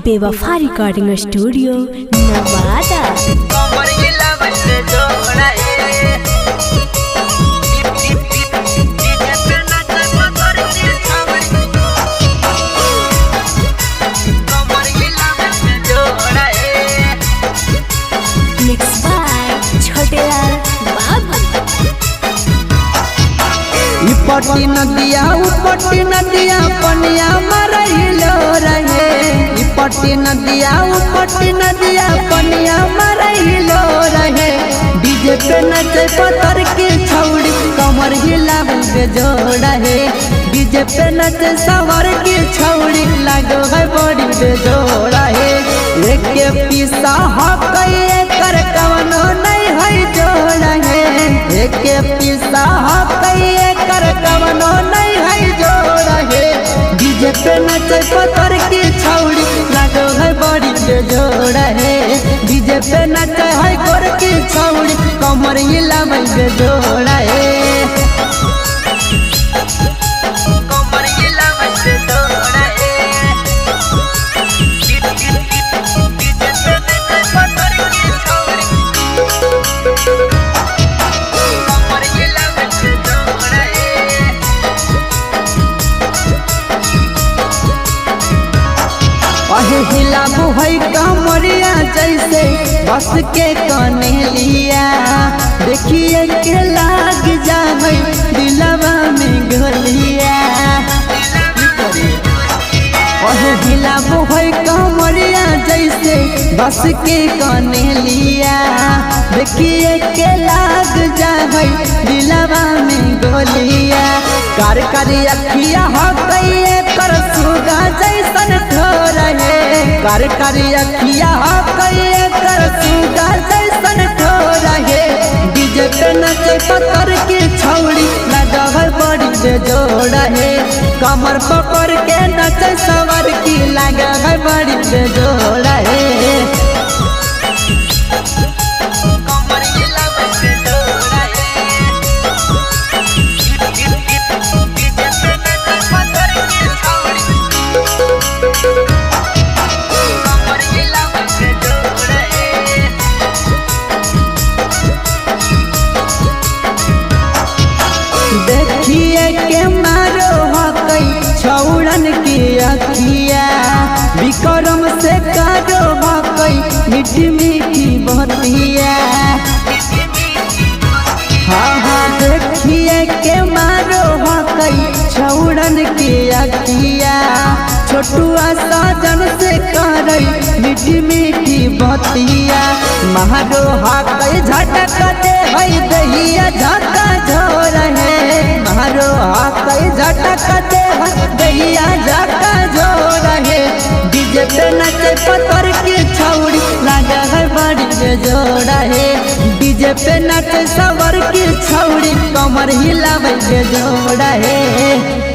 बेवफा recording studio Nawada. Mix by Chhotelal Babu. इपटी नदिया उपटी नदिया पनिया मरहिलो रहे। इपटी नदिया उपटी नदिया पनिया मरहिलो रहे। डीजे पे नचे पत्थर की छौड़ी कमर हिलावे बेजोड़ा है। डीजे पे नचे सवार की छौड़ी लगो है बड़ी बेजोड़ा है। एक पीसा हकई कर कवनो नहीं है जोड़ा है। एक पीसा हकई कर कवनो नहीं है जोड़ा है। डीजे पे नचे पत्थर की छौड़ी लगो है बड़ी बेजोड़ा है। डीजे पे नचे है गोर की छौड़ी कमर हिलावे बेजोड़ा है। हिलाबू है कमरिया जैसे बस के कने लिया। देखिए के लाग जाए दिलवा में गलिया। हिलाबू है कमरिया जैसे बस के कने लिया। देखिए के लाग जाए दिलवा में गलिया। कार करी अखिया हो गई कर सुगा जैसन ठोर है। कार करी अखिया हो गई कर सुगा जैसन ठोर है। डीजे पे नचे पत्थर की छौड़ी लगा है बड़ी बेजोड़ा है। कमर पकड़ के नचे सवर की लगा है बड़ी बेजोड़ा है। देखिए के मारो हकई छौड़न की अखिया। विक्रम से कारो हकई मीठी मीठी बतिया। हाँ देखिए के मारो हकई छौड़न की अखिया। छोटुआ साजन से करई मीठी मीठी बतिया। मारो हकई झटक दे है दहिया झटका झोर है। मारो हकई झटक दे दहिया झटका झोर है। डीजे पे नचे पत्थर की छौड़ी लगा है बड़ी बेजोड़ा है। डीजे पे नचे सवर की छौड़ी कमर हिलावे बेजोड़ा है।